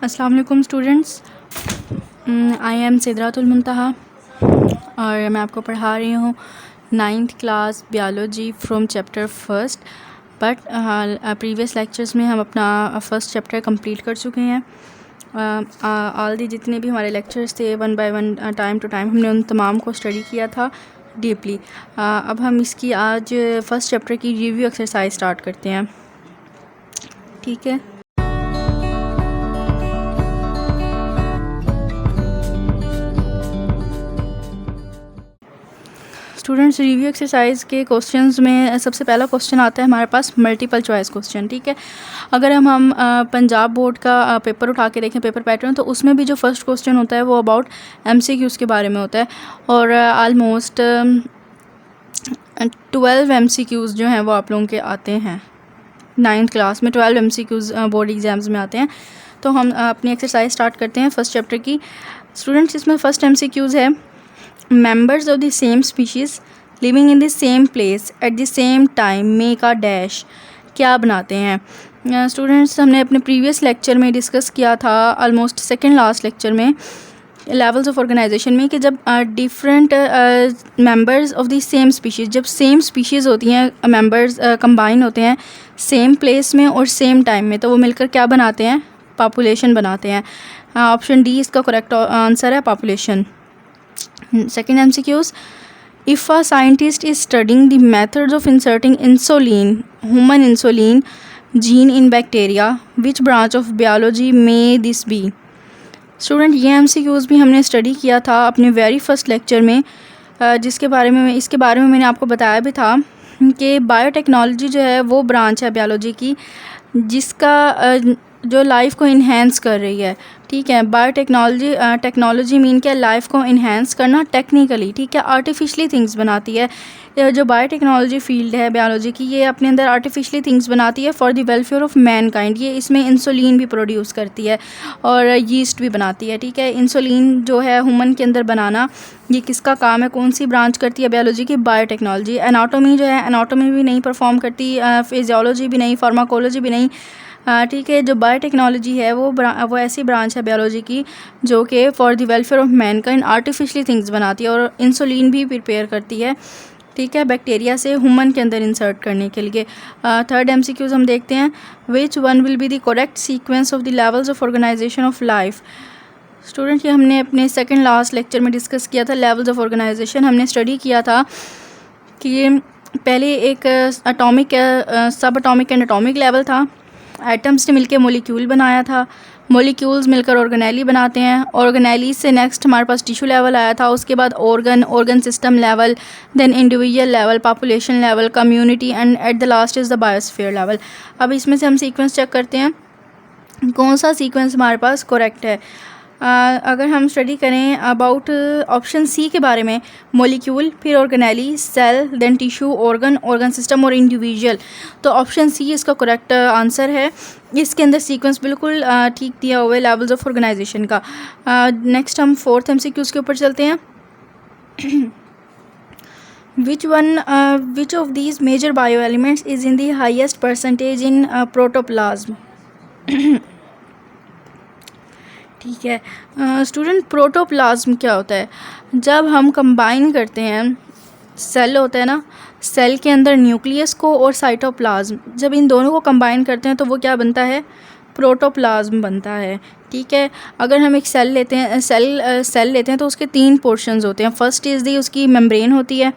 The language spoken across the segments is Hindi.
अस्सलाम वालेकुम स्टूडेंट्स, आई एम सिदरातुल मुंतहा और मैं आपको पढ़ा रही हूँ 9th class biology from chapter first. But previous lectures में हम अपना फर्स्ट चैप्टर कंप्लीट कर चुके हैं। ऑल दी जितने भी हमारे लेक्चर्स थे one by one time to time हमने उन तमाम को स्टडी किया था डीपली। अब हम इसकी आज फर्स्ट चैप्टर की रिव्यू एक्सरसाइज स्टार्ट करते हैं, ठीक है। स्टूडेंट्स, रिव्यू एक्सरसाइज के क्वेश्चंस में सबसे पहला क्वेश्चन आता है हमारे पास मल्टीपल चॉइस क्वेश्चन, ठीक है। अगर हम पंजाब बोर्ड का पेपर उठा के देखें, पेपर पैटर्न, तो उसमें भी जो फर्स्ट क्वेश्चन होता है वो अबाउट एमसीक्यूज़ के बारे में होता है और आलमोस्ट 12 एमसीक्यूज़ जो हैं वो आप लोगों के आते हैं 9th क्लास में। 12 एमसीक्यूज़ बोर्ड एग्ज़ाम्स में आते हैं। तो हम अपनी एक्सरसाइज स्टार्ट करते हैं फर्स्ट चैप्टर की। स्टूडेंट्स, इसमें फर्स्ट एमसीक्यूज़ है members of the same species living in the same place at the same time make a dash। क्या बनाते हैं स्टूडेंट्स? हमने अपने प्रीवियस लेक्चर में डिस्कस किया था, ऑलमोस्ट सेकंड लास्ट लेक्चर में, लेवल्स ऑफ ऑर्गेनाइजेशन में, कि जब different members of the same species, जब सेम स्पीशीज़ होती हैं, मेंबर्स कंबाइन होते हैं सेम प्लेस में और सेम टाइम में, तो वो मिलकर क्या बनाते हैं? पॉपुलेशन बनाते हैं। ऑप्शन डी इसका करेक्ट आंसर है, population. Second MCQs, if a scientist is studying the methods of inserting insulin, human insulin gene in bacteria, which branch of biology may this be? Student, ये MCQs भी हमने स्टडी किया था अपने वेरी फर्स्ट लेक्चर में, इसके बारे में मैंने आपको बताया भी था कि बायोटेक्नोलॉजी जो है वो ब्रांच है बायोलॉजी की जिसका जो लाइफ को इन्हेंस कर रही है, ठीक है। टेक्नोलॉजी मीन क्या? लाइफ को इन्हेंस करना टेक्निकली, ठीक है। आर्टिफिशली थिंग्स बनाती है। जो बायोटेक्नोलॉजी फील्ड है बायोलॉजी की, ये अपने अंदर आर्टिफिशली थिंग्स बनाती है for the welfare of man kind. ये इसमें इंसुलिन भी प्रोड्यूस करती है और यीस्ट भी बनाती है, ठीक है। इंसुलिन जो है ह्यूमन के अंदर बनाना, ये किसका काम है? कौन सी ब्रांच करती है बायोलॉजी की? बायोटेक्नोलॉजी। एनाटॉमी जो है, एनाटॉमी भी नहीं परफॉर्म करती, फिजियोलॉजी भी नहीं, फार्माकोलॉजी भी नहीं, ठीक है। जो बायोटेक्नोलॉजी है वो ऐसी ब्रांच है बायोलॉजी की जो कि for the welfare of Mankind artificially things बनाती है और इंसुलिन भी प्रिपेयर करती है, ठीक है, बैक्टीरिया से ह्यूमन के अंदर इंसर्ट करने के लिए। थर्ड एमसीक्यूज़ हम देखते हैं, which one will be the correct sequence of the levels of organisation of life. Student, ये हमने अपने सेकेंड लास्ट लेक्चर में डिस्कस किया था। लेवल्स ऑफ ऑर्गेनाइजेशन हमने स्टडी किया था कि पहले एक atomic, subatomic and atomic level था। एटम्स ने मिलकर मोलिक्यूल बनाया था, मोलिक्यूल्स मिलकर ऑर्गेनेली बनाते हैं। ऑर्गेनेली से नेक्स्ट हमारे पास टिश्यू लेवल आया था, उसके बाद organ system level, then individual level, population level, community and at the last is the biosphere level. अब इसमें से हम सीक्वेंस चेक करते हैं कौन सा सीक्वेंस हमारे पास करेक्ट है। अगर हम स्टडी करें अबाउट ऑप्शन सी के बारे में, मोलिक्यूल, फिर organelle, cell, then tissue, organ system और इंडिविजुअल, तो ऑप्शन सी इसका करेक्ट आंसर है। इसके अंदर सीक्वेंस बिल्कुल ठीक दिया हुआ है लेवल्स ऑफ ऑर्गेनाइजेशन का। नेक्स्ट हम फोर्थ एमसीक्यूज़ के ऊपर चलते हैं। Which of these major bio elements is in the highest percentage in protoplasm? ठीक है स्टूडेंट, प्रोटोप्लाज्म क्या होता है? जब हम कंबाइन करते हैं, सेल होता है ना, सेल के अंदर न्यूक्लियस को और साइटोप्लाज्म, जब इन दोनों को कंबाइन करते हैं तो वो क्या बनता है? प्रोटोप्लाज्म बनता है, ठीक है। अगर हम एक सेल लेते हैं तो उसके 3 पोर्शंस होते हैं। फर्स्ट इज़ दी उसकी मेम्ब्रेन होती है,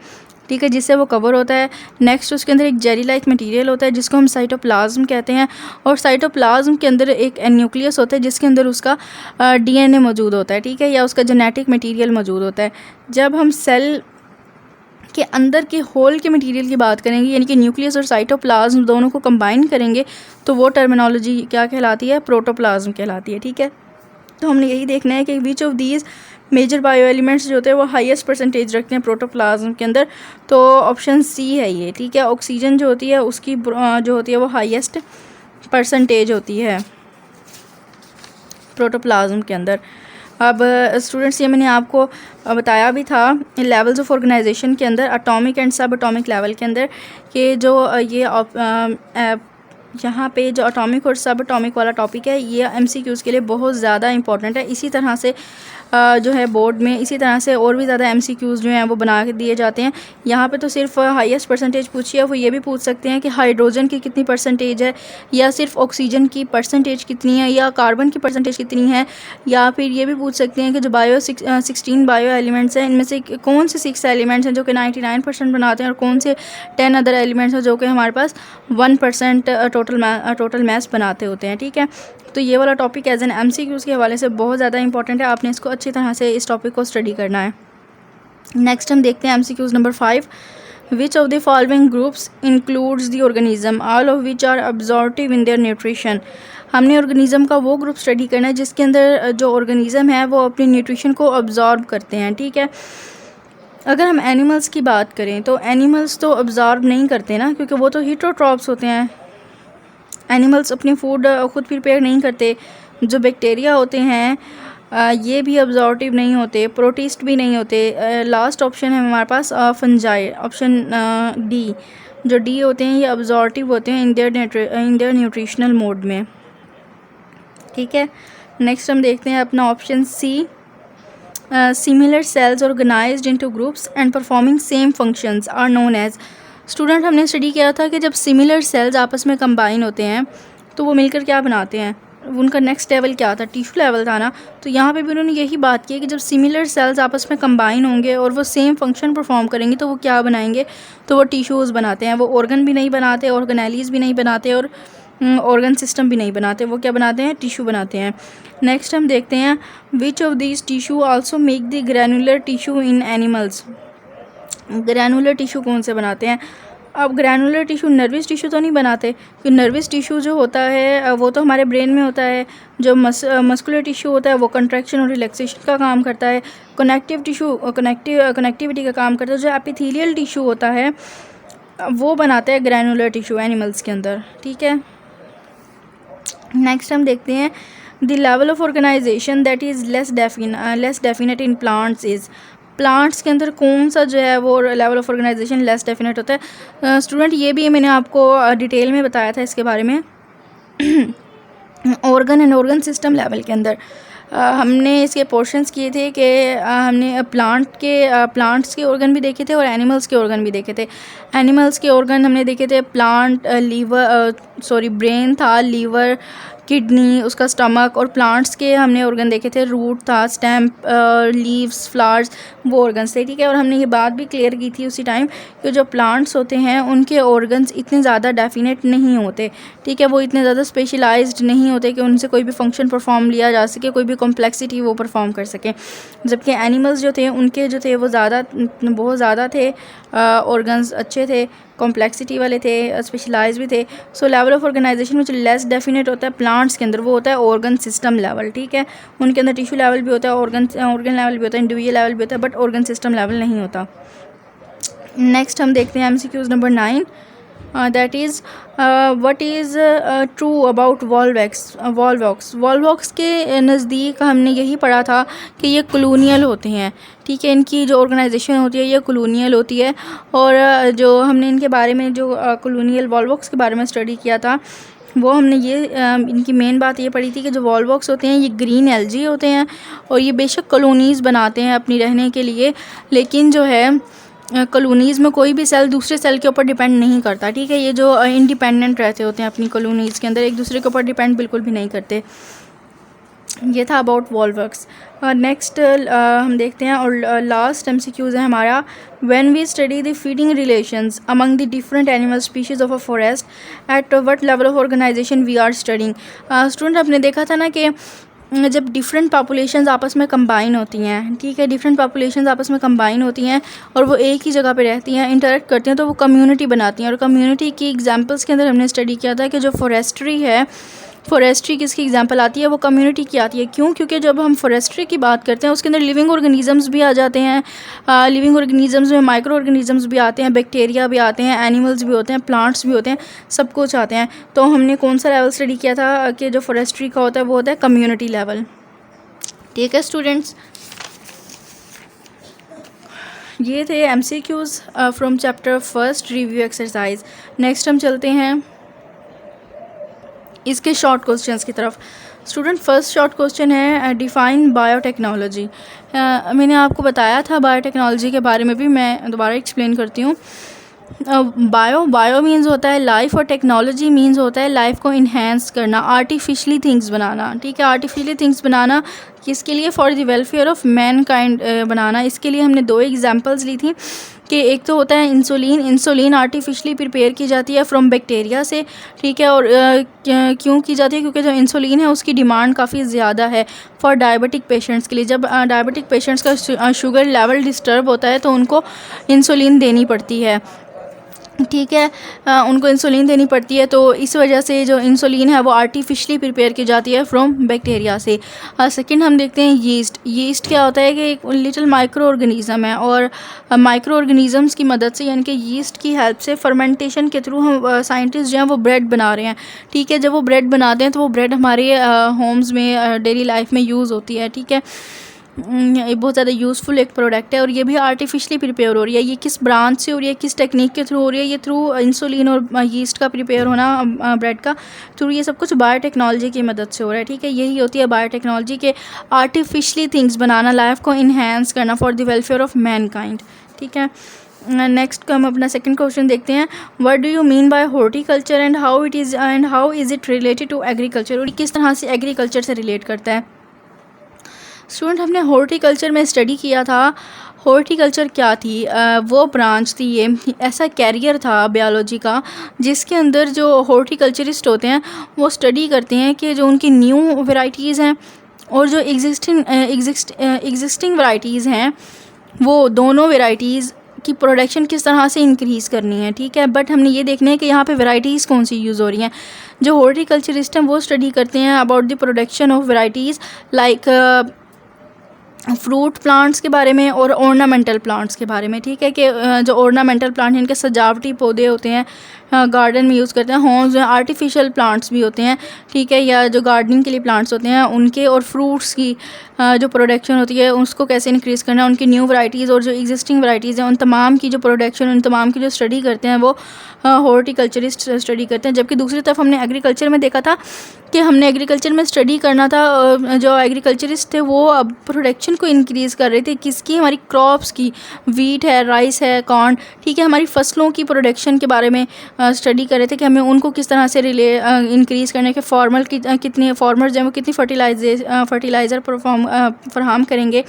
ठीक है, जिससे वो कवर होता है। नेक्स्ट उसके अंदर एक जेली लाइक मटेरियल होता है जिसको हम साइटोप्लाज्म कहते हैं, और साइटोप्लाज्म के अंदर एक न्यूक्लियस होता है जिसके अंदर उसका डीएनए मौजूद होता है, ठीक है, या उसका जेनेटिक मटेरियल मौजूद होता है। जब हम सेल के अंदर के होल के मटेरियल की बात करेंगे, यानी कि न्यूक्लियस और साइटोप्लाज्म दोनों को कंबाइन करेंगे, तो वो टर्मिनोलॉजी क्या कहलाती है? प्रोटोप्लाज्म कहलाती है, ठीक है। तो हमने यही देखना है कि which of these major bio elements जो होते हैं वो हाईएस्ट परसेंटेज रखते हैं प्रोटोप्लाज्म के अंदर, तो ऑप्शन सी है ये, ठीक है। ऑक्सीजन जो होती है उसकी जो होती है वो हाईएस्ट परसेंटेज होती है प्रोटोप्लाज्म के अंदर। अब स्टूडेंट्स, ये मैंने आपको बताया भी था लेवल्स ऑफ ऑर्गेनाइजेशन के अंदर, एटॉमिक एंड सब एटॉमिक लेवल के अंदर, कि जो यहाँ पे जो एटॉमिक और सब एटॉमिक वाला टॉपिक है ये एमसीक्यूज़ के लिए बहुत ज़्यादा इंपॉर्टेंट है। इसी तरह से जो है बोर्ड में इसी तरह से और भी ज़्यादा एमसीक्यूज़ जो हैं वो बना के दिए जाते हैं। यहाँ पे तो सिर्फ हाईएस्ट परसेंटेज पूछी है, वो ये भी पूछ सकते हैं कि हाइड्रोजन की कितनी परसेंटेज है, या सिर्फ ऑक्सीजन की परसेंटेज कितनी है, या कार्बन की परसेंटेज कितनी है, या फिर ये भी पूछ सकते हैं कि जो 16 बायो एलिमेंट्स हैं इनमें से कौन से 6 एलिमेंट्स हैं जो कि 99% बनाते हैं और कौन से 10 अदर एलिमेंट्स हैं जो कि हमारे पास 1% टोटल मास बनाते होते हैं। ठीक है, तो ये वाला टॉपिक एज एन एमसीक्यूज़ के हवाले से बहुत ज़्यादा इंपॉर्टेंट है, आपने इसको अच्छी तरह से इस टॉपिक को स्टडी करना है। नेक्स्ट हम देखते हैं MCQs number 5। Which of the following groups includes the organism all of which are absorptive in their nutrition. हमने ऑर्गेनिज्म का वो ग्रुप स्टडी करना है जिसके अंदर जो ऑर्गेनिज्म है वो अपनी न्यूट्रिशन को अब्जॉर्ब करते हैं। ठीक है, अगर हम एनिमल्स की बात करें तो एनिमल्स तो अब्जॉर्ब नहीं करते ना, क्योंकि वो तो हीटरोट्रॉप्स होते हैं। एनिमल्स अपनी फूड खुद प्रिपेयर नहीं करते। जो बैक्टीरिया होते हैं ये भी अब्जॉर्टिव नहीं होते, प्रोटिस्ट भी नहीं होते। लास्ट ऑप्शन है हमारे पास फंजाई, ऑप्शन डी। जो डी होते हैं ये अब्जॉर्टिव होते हैं इन देयर न्यूट्रिशनल मोड में। ठीक है, नेक्स्ट हम देखते हैं अपना option C. Similar cells organised into groups and performing same functions are known as. Student, हमने स्टडी किया था कि जब सिमिलर सेल्स आपस में कंबाइन होते हैं तो वो मिलकर क्या बनाते हैं, उनका नेक्स्ट लेवल क्या था, टिश्यू लेवल था ना। तो यहाँ पे भी उन्होंने यही बात की है कि जब सिमिलर सेल्स आपस में कंबाइन होंगे और वो सेम फंक्शन परफॉर्म करेंगे तो वो क्या बनाएंगे, तो वो टिश्यूज़ बनाते हैं। वो ऑर्गन भी नहीं बनाते, ऑर्गेनेलीज भी नहीं बनाते और ऑर्गन सिस्टम भी नहीं बनाते, वो क्या बनाते हैं, टिश्यू बनाते हैं। नेक्स्ट हम देखते हैं which of this tissue also make the granular tissue in animals. Granular tissue कौन से बनाते हैं। अब ग्रैनुलर टिश्यू नर्वस टिश्यू तो नहीं बनाते, क्योंकि नर्वस टिश्यू जो होता है वो तो हमारे ब्रेन में होता है। जो मस्कुलर टिश्यू होता है वो कंट्रैक्शन और रिलैक्सेशन का काम करता है। कनेक्टिव टिश्यू कनेक्टिविटी का काम करता है। जो एपिथेलियल टिश्यू होता है वो बनाता है ग्रैनुलर टिश्यू एनिमल्स के अंदर। ठीक है, नेक्स्ट हम देखते हैं the level of organisation that is less definite in plants is. Plants के अंदर कौन सा जो है वो level of organisation less definite होता है। स्टूडेंट, ये भी मैंने आपको डिटेल में बताया था इसके बारे में organ and organ system level के अंदर। हमने इसके पोर्शंस किए थे कि हमने प्लांट्स के ऑर्गन भी देखे थे और एनिमल्स के ऑर्गन भी देखे थे। एनिमल्स के ऑर्गन हमने देखे थे ब्रेन था, लीवर, किडनी, उसका स्टमक। और प्लांट्स के हमने ऑर्गन देखे थे, रूट था, स्टेम, लीव्स, फ्लावर्स, वो ऑर्गन्स थे। ठीक है, और हमने ये बात भी क्लियर की थी उसी टाइम कि जो प्लांट्स होते हैं उनके ऑर्गन्स इतने ज़्यादा डेफिनेट नहीं होते। ठीक है, वो इतने ज़्यादा स्पेशलाइज्ड नहीं होते कि उनसे कोई भी फंक्शन परफॉर्म लिया जा सके, कोई भी कॉम्प्लेक्सिटी वो परफॉर्म कर सकें। जबकि एनिमल्स जो थे उनके जो थे वो बहुत ज़्यादा थे, ऑर्गन्स अच्छे थे, कॉम्प्लेक्सिटी वाले थे, स्पेशलाइज भी थे। सो लेवल ऑफ ऑर्गेनाइजेशन में जो लेस डेफिनेट होता है प्लांट्स के अंदर वो होता है ऑर्गन सिस्टम लेवल। ठीक है, उनके अंदर टिश्यू लेवल भी होता है, ऑर्गन लेवल भी होता है, इंडिविजुअल लेवल भी होता है, बट ऑर्गन सिस्टम लेवल नहीं होता। नेक्स्ट हम देखते हैं MCQs number 9, that is what is true about Volvox के नज़दीक हमने यही पढ़ा था कि ये कॉलोनियल होते हैं। ठीक है, इनकी जो ऑर्गेनाइजेशन होती है ये कॉलोनियल होती है। और जो हमने इनके बारे में जो कॉलोनियल वॉल्वॉक्स के बारे में स्टडी किया था वो हमने ये इनकी मेन बात ये पढ़ी थी कि जो वॉल्वॉक्स होते हैं ये ग्रीन एल्गी होते हैं और ये बेशक कॉलोनीज़ बनाते हैं अपनी रहने के लिए, लेकिन जो है कॉलोनीज़ में कोई भी सेल दूसरे सेल के ऊपर डिपेंड नहीं करता। ठीक है, ये जो इंडिपेंडेंट रहते होते हैं अपनी कॉलोनीज़ के अंदर, एक दूसरे के ऊपर डिपेंड बिल्कुल भी नहीं करते। ये था अबाउट वॉल्वॉक्स। नेक्स्ट हम देखते हैं और लास्ट एमसीक्यूज़ है हमारा, when we study the feeding relations among the different animal species of a forest at what level of organisation we are studying. Student, आपने देखा था ना कि जब डिफरेंट पॉपुलेशंस आपस में कंबाइन होती हैं, ठीक है, डिफरेंट पॉपुलेशंस आपस में कंबाइन होती हैं और वो एक ही जगह पे रहती हैं, इंटरेक्ट करती हैं, तो वो कम्युनिटी बनाती हैं। और कम्युनिटी की एग्जांपल्स के अंदर हमने स्टडी किया था कि जो फॉरेस्ट्री है, फॉरेस्ट्री किसकी एग्जांपल आती है, वो कम्युनिटी की आती है। क्यों? क्योंकि जब हम फॉरेस्ट्री की बात करते हैं उसके अंदर लिविंग ऑर्गेनिजम्स भी आ जाते हैं। लिविंग ऑर्गेनिजम्स में माइक्रो ऑर्गेनिजम्स भी आते हैं, बैक्टीरिया भी आते हैं, एनिमल्स भी होते हैं, प्लांट्स भी होते हैं, सब कुछ आते हैं। तो हमने कौन सा लेवल स्टडी किया था कि जो फॉरेस्ट्री का होता है वो होता है कम्युनिटी लेवल। ठीक है स्टूडेंट्स, ये थे MCQs from chapter first review exercise. Next हम चलते हैं इसके शॉर्ट क्वेश्चंस की तरफ। स्टूडेंट फर्स्ट शॉर्ट क्वेश्चन है डिफाइन बायोटेक्नोलॉजी। मैंने आपको बताया था बायोटेक्नोलॉजी के बारे में भी, मैं दोबारा एक्सप्लेन करती हूँ। बायो मीन्स होता है लाइफ और टेक्नोलॉजी मीन्स होता है लाइफ को इन्हेंस करना, आर्टिफिशली थिंग्स बनाना। ठीक है, आर्टिफिशली थिंग्स बनाना किसके लिए? For the welfare of mankind बनाना। इसके लिए हमने 2 एग्जांपल्स ली थी कि एक तो होता है इंसुलिन आर्टिफिशली प्रिपेयर की जाती है फ्रॉम बैक्टीरिया से। ठीक है, और क्यों की जाती है? क्योंकि जो इंसुलिन है उसकी डिमांड काफ़ी ज़्यादा है फॉर डायबिटिक पेशेंट्स के लिए। जब डायबिटिक पेशेंट्स का शुगर लेवल डिस्टर्ब होता है तो उनको इंसुलिन देनी पड़ती है। ठीक है, उनको इंसुलिन देनी पड़ती है, तो इस वजह से जो इंसुलिन है वो आर्टिफिशली प्रिपेयर की जाती है फ्रॉम बैक्टीरिया से। सेकंड हम देखते हैं यीस्ट क्या होता है कि एक लिटिल माइक्रो ऑर्गेनिज़म है, और माइक्रो ऑर्गेनिज़म्स की मदद से यानी कि यीस्ट की हेल्प से फर्मेंटेशन के थ्रू हम साइंटिस्ट जो हैं वो ब्रेड बना रहे हैं। ठीक है, जब वो ब्रेड बनाते हैं तो वो ब्रेड हमारे होम्स में डेली लाइफ में यूज़ होती है। ठीक है, ये बहुत ज़्यादा यूज़फुल एक प्रोडक्ट है, और ये भी आर्टिफिशली प्रिपेयर हो रही है। ये किस ब्रांच से हो रही है, किस टेक्निक के थ्रू हो रही है? ये थ्रू इंसुलिन और यीस्ट का प्रिपेयर होना ब्रेड का थ्रू, ये सब कुछ बायोटेक्नोलॉजी की मदद से हो रहा है। ठीक है, यही होती है बायोटेक्नोलॉजी के आर्टिफिशली थिंग्स बनाना, लाइफ को इन्हेंस करना for the welfare of mankind. ठीक है, नेक्स्ट हम अपना सेकंड क्वेश्चन देखते हैं। What do you mean by horticulture and how is it related to agriculture? और किस तरह से एग्रीकल्चर से रिलेट करता है? स्टूडेंट हमने हॉर्टिकल्चर में स्टडी किया था। हॉर्टिकल्चर क्या थी? वो ब्रांच थी, ये ऐसा कैरियर था बायोलॉजी का जिसके अंदर जो हॉर्टिकल्चरिस्ट होते हैं वो स्टडी करते हैं कि जो उनकी न्यू वैरायटीज़ हैं और जो एग्जिस्टिंग वैरायटीज़ हैं वो दोनों वैरायटीज़ की प्रोडक्शन किस तरह से इंक्रीज़ करनी है। ठीक है, बट हमने ये देखना है कि यहाँ पे वैरायटीज़ कौन सी यूज़ हो रही हैं। जो हॉर्टिकल्चरिस्ट हैं वो स्टडी करते हैं about the production of varieties like fruit plants के बारे में और ऑर्नामेंटल प्लांट्स के बारे में। ठीक है, कि जो ऑर्नामेंटल प्लांट हैं इनके सजावटी पौधे होते हैं, गार्डन में यूज़ करते हैं। होम्स में आर्टिफिशियल प्लांट्स भी होते हैं। ठीक है, या जो गार्डनिंग के लिए प्लांट्स होते हैं उनके, और फ्रूट्स की जो प्रोडक्शन होती है उसको कैसे इंक्रीज़ करना है, उनकी न्यू वैरायटीज़ और जो एग्जिस्टिंग वैरायटीज़ हैं उन तमाम की जो प्रोडक्शन, उन तमाम की जो स्टडी करते हैं वो हॉर्टिकल्चरिस्ट स्टडी करते हैं। जबकि दूसरी तरफ हमने एग्रीकल्चर में देखा था कि हमने एग्रीकल्चर में स्टडी करना था, जो एग्रीकल्चरिस्ट थे वो अब प्रोडक्शन को इंक्रीज़ कर रहे थे। किसकी? हमारी क्रॉप्स की, वीट है, राइस है, कॉर्न। ठीक है, हमारी फसलों की प्रोडक्शन के बारे में स्टडी कर रहे थे कि हमें उनको किस तरह से इंक्रीज़ करने के कितने फार्मर्स जो हैं वो कितनी फर्टिलाइज़र फराहम करेंगे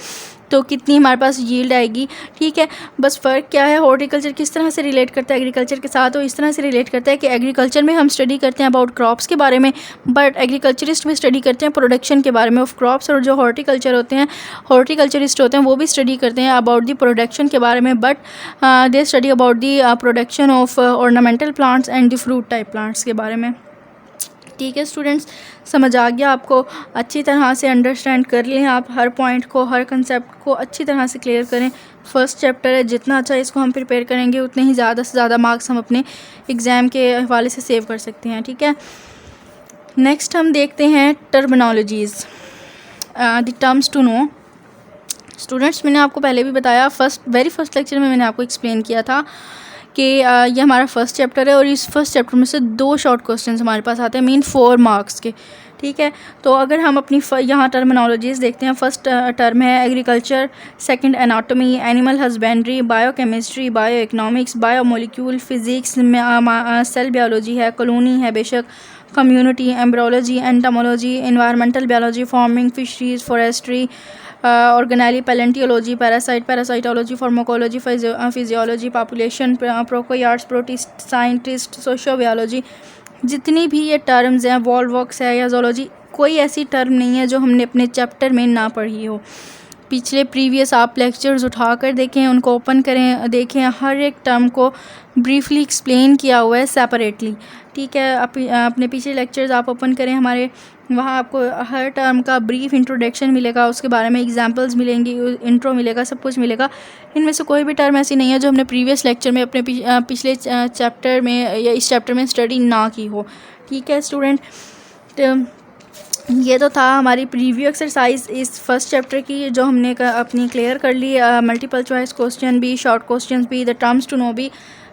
तो कितनी हमारे पास यील्ड आएगी। ठीक है, बस फ़र्क क्या है, हॉर्टिकल्चर किस तरह से रिलेट करता है एग्रीकल्चर के साथ? तो इस तरह से रिलेट करता है कि एग्रीकल्चर में हम स्टडी करते हैं अबाउट क्रॉप्स के बारे में, बट एग्रीकल्चरिस्ट भी स्टडी करते हैं प्रोडक्शन के बारे में ऑफ क्रॉप्स। और जो हॉर्टिकल्चरिस्ट होते हैं वो भी स्टडी करते हैं अबाउट दी प्रोडक्शन के बारे में, but they study about the production of ornamental plants and the fruit type plants के बारे में। ठीक है स्टूडेंट्स, समझ आ गया आपको? अच्छी तरह से अंडरस्टैंड कर लें आप हर पॉइंट को, हर कंसेप्ट को अच्छी तरह से क्लियर करें। फर्स्ट चैप्टर है, जितना अच्छा इसको हम प्रिपेयर करेंगे उतने ही ज़्यादा से ज़्यादा मार्क्स हम अपने एग्ज़ाम के हवाले से सेव कर सकते हैं। ठीक है, नेक्स्ट हम देखते हैं terminologies, the terms to know. Students, मैंने आपको पहले भी बताया, वेरी फर्स्ट लेक्चर में मैंने आपको एक्सप्लेन किया था कि ये हमारा फर्स्ट चैप्टर है और इस फर्स्ट चैप्टर में से 2 शॉर्ट क्वेश्चंस हमारे पास आते हैं, मीन 4 मार्क्स के। ठीक है, तो अगर हम अपनी यहाँ टर्मिनोलॉजीज़ देखते हैं, फर्स्ट टर्म है agriculture, second anatomy, animal husbandry, biochemistry, bio economics, biomolecule physics, cell biology है, कॉलोनी है बेशक, community, embryology, entomology, environmental biology, farming, fisheries, forestry, organelle, palaeontology, parasitology, pharmacology, physiology, population, prokaryotes, protist, scientist, sociobiology. जितनी भी ये टर्म्स हैं, वॉल्वॉक्स है या ज़ूलॉजी, कोई ऐसी टर्म नहीं है जो हमने अपने चैप्टर में ना पढ़ी हो। पिछले प्रीवियस आप लेक्चर्स उठा कर देखें, उनको ओपन करें, देखें, हर एक टर्म को ब्रीफली एक्सप्लेन किया हुआ है सेपरेटली। ठीक है, अपने पिछले लेक्चर्स आप ओपन करें हमारे, वहाँ आपको हर टर्म का ब्रीफ इंट्रोडक्शन मिलेगा, उसके बारे में एग्जांपल्स मिलेंगी, इंट्रो मिलेगा, सब कुछ मिलेगा। इनमें से कोई भी टर्म ऐसी नहीं है जो हमने प्रीवियस लेक्चर में अपने पिछले चैप्टर में या इस चैप्टर में स्टडी ना की हो। ठीक है स्टूडेंट, तो ये तो था हमारी प्रीव्यू एक्सरसाइज इस फर्स्ट चैप्टर की, जो हमने अपनी क्लियर कर ली, मल्टीपल चॉइस क्वेश्चन भी, शॉर्ट क्वेश्चंस भी, द टर्म्स टू नो भी।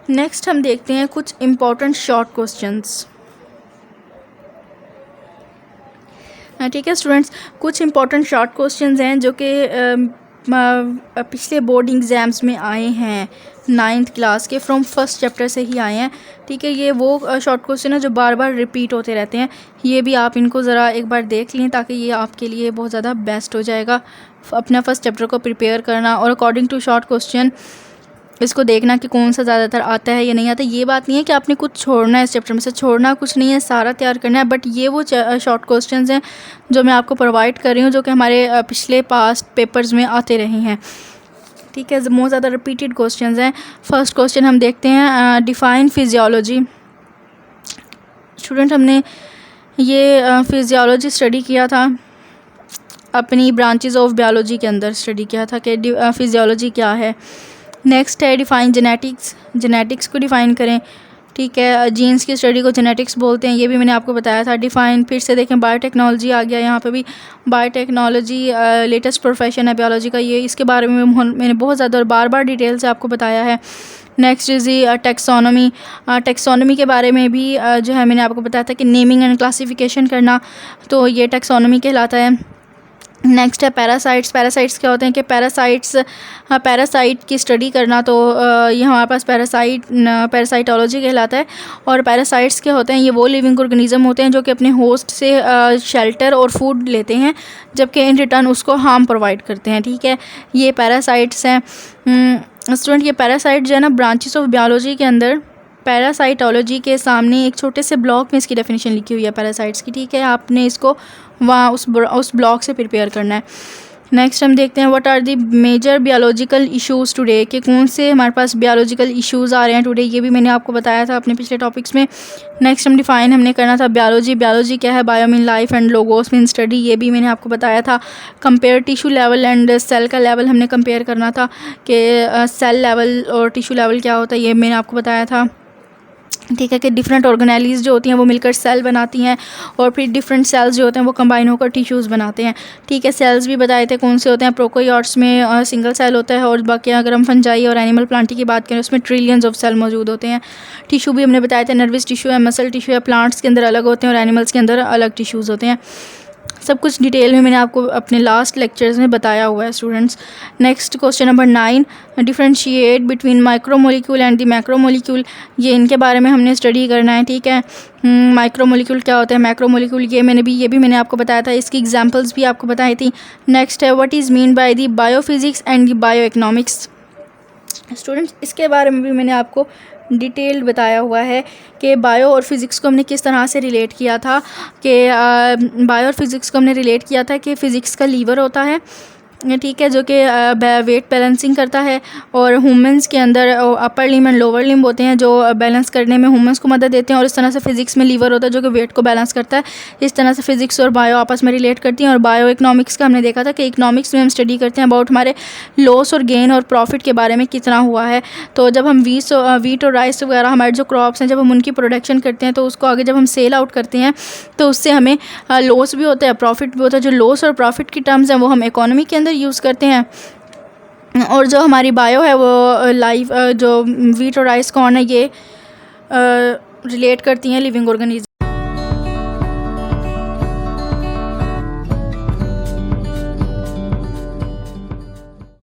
नेक्स्ट हम देखते हैं कुछ इम्पोर्टेंट शॉर्ट क्वेश्चंस। ठीक है स्टूडेंट्स, कुछ इंपॉर्टेंट शॉर्ट क्वेश्चंस हैं जो कि पिछले बोर्ड एग्ज़ाम्स में आए हैं 9th क्लास के, फ्रॉम फर्स्ट चैप्टर से ही आए हैं। ठीक है, ये वो शॉर्ट क्वेश्चन है जो बार बार रिपीट होते रहते हैं। ये भी आप इनको ज़रा एक बार देख लें ताकि ये आपके लिए बहुत ज़्यादा बेस्ट हो जाएगा अपना फर्स्ट चैप्टर को प्रिपेयर करना। और अकॉर्डिंग टू शॉर्ट क्वेश्चन इसको देखना कि कौन सा ज़्यादातर आता है या नहीं आता। ये बात नहीं है कि आपने कुछ छोड़ना है, इस चैप्टर में से छोड़ना कुछ नहीं है, सारा तैयार करना है। बट ये वो शॉर्ट क्वेश्चंस हैं जो मैं आपको प्रोवाइड कर रही हूँ, जो कि हमारे पिछले पास्ट पेपर्स में आते रहे हैं। ठीक है, बहुत ज़्यादा रिपीटेड क्वेश्चंस हैं। फर्स्ट क्वेश्चन हम देखते हैं, डिफ़ाइन फिजियोलॉजी। स्टूडेंट, हमने ये फिजियोलॉजी स्टडी किया था, अपनी ब्रांचेस ऑफ बायोलॉजी के अंदर स्टडी किया था कि फिजियोलॉजी क्या है। नेक्स्ट है डिफ़ाइन जेनेटिक्स। जेनेटिक्स को डिफ़ाइन करें। ठीक है, जीन्स की स्टडी को जेनेटिक्स बोलते हैं, ये भी मैंने आपको बताया था। डिफ़ाइन फिर से देखें, बायोटेक्नोलॉजी आ गया यहाँ पे भी। बायोटेक्नोलॉजी लेटेस्ट प्रोफेशन है बायोलॉजी का, ये इसके बारे में मैंने बहुत ज़्यादा और बार बार डिटेल से आपको बताया है। Next is taxonomy. टेक्सोनॉमी के बारे में भी जो है मैंने आपको बताया था कि नेमिंग एंड क्लासिफिकेशन करना, तो ये टेक्सोनॉमी कहलाता है। नेक्स्ट है पैरासाइट्स। पैरासाइट्स क्या होते हैं कि पैरासाइट की स्टडी करना, तो ये हमारे पास पैरासाइटोलॉजी कहलाता है। और पैरासाइट्स क्या होते हैं, ये वो लिविंग ऑर्गेनिज्म होते हैं जो कि अपने होस्ट से शेल्टर और फूड लेते हैं, जबकि इन रिटर्न उसको हार्म प्रोवाइड करते हैं। ठीक है, ये पैरासाइट्स हैं। स्टूडेंट, ये पैरासाइट जो है ना, ब्रांचेस ऑफ बायोलॉजी के अंदर पैरासाइटोलॉजी के सामने एक छोटे से ब्लॉक में इसकी डेफिनेशन लिखी हुई है पैरासाइट्स की। ठीक है, आपने इसको वहाँ उस ब्लॉक से प्रिपेयर करना है। नेक्स्ट हम देखते हैं what are the major biological issues today, कि कौन से हमारे पास बायोलॉजिकल इश्यूज़ आ रहे हैं टुडे, ये भी मैंने आपको बताया था अपने पिछले टॉपिक्स में। नेक्स्ट हम डिफ़ाइन हमने करना था बायोलॉजी। बायोलॉजी क्या है, bio mean life and logos mean study, ये भी मैंने आपको बताया था। Compare tissue level and cell का लेवल हमने कंपेयर करना था कि सेल लेवल और टिशू लेवल क्या होता है, ये मैंने आपको बताया था। ठीक है, कि डिफरेंट ऑर्गेनेलीज जो होती हैं वो मिलकर सेल बनाती हैं, और फिर डिफरेंट सेल्स जो होते हैं वो कंबाइन होकर टिश्यूज़ बनाते हैं। ठीक है, सेल्स भी बताए थे कौन से होते हैं। प्रोकैरियोट्स में सिंगल सेल होता है, और बाकी अगर हम फंजाई और एनिमल प्लांटी की बात करें उसमें ट्रिलियंस ऑफ सेल मौजूद होते हैं। टिश्यू भी हमने बताया था, नर्वस टिश्यू है, मसल टिश्यू है, प्लांट्स के अंदर अलग होते हैं और एनिमल्स के अंदर अलग टिश्यूज़ होते हैं। सब कुछ डिटेल में मैंने आपको अपने लास्ट लेक्चर्स में बताया हुआ है students. Next question number 9, differentiate between micromolecule and the macromolecule, ये इनके बारे में हमने स्टडी करना है। ठीक है, माइक्रोमोलिक्यूल क्या होता है, मैक्रोमोलिक्यूल ये भी मैंने आपको बताया था, इसकी एग्जांपल्स भी आपको बताई थी। नेक्स्ट है what is mean by the biophysics and the bioeconomics. Students, इसके बारे में भी मैंने आपको डिटेल्ड बताया हुआ है कि बायो और फिज़िक्स को हमने किस तरह से रिलेट किया था, कि बायो और फिज़िक्स को हमने रिलेट किया था कि फ़िज़िक्स का लीवर होता है, ठीक है, जो कि वेट बैलेंसिंग करता है, और ह्यूमंस के अंदर upper limb and lower limb होते हैं जो बैलेंस करने में ह्यूमंस को मदद देते हैं, और इस तरह से फिज़िक्स में लीवर होता है जो कि वेट को बैलेंस करता है। इस तरह से फिज़िक्स और बायो आपस में रिलेट करती हैं। और बायो इकनॉमिक्स का हमने देखा था कि इकनॉमिक्स में हम स्टडी करते हैं अबाउट हमारे लॉस और गेन और प्रॉफिट के बारे में कितना हुआ है। तो जब हम वीट और राइस वगैरह हमारे जो क्रॉप्स हैं, जब हम उनकी प्रोडक्शन करते हैं तो उसको आगे जब हम सेल आउट करते हैं तो उससे हमें लॉस भी होता है, प्रॉफिट भी होता है। जो लॉस और प्रॉफिट की टर्म्स हैं वो हम इकोनॉमी के अंदर यूज़ करते हैं, और जो हमारी बायो है वो लाइफ जो वीट और राइस कॉर्न है ये रिलेट करती हैं लिविंग ऑर्गेनिज्म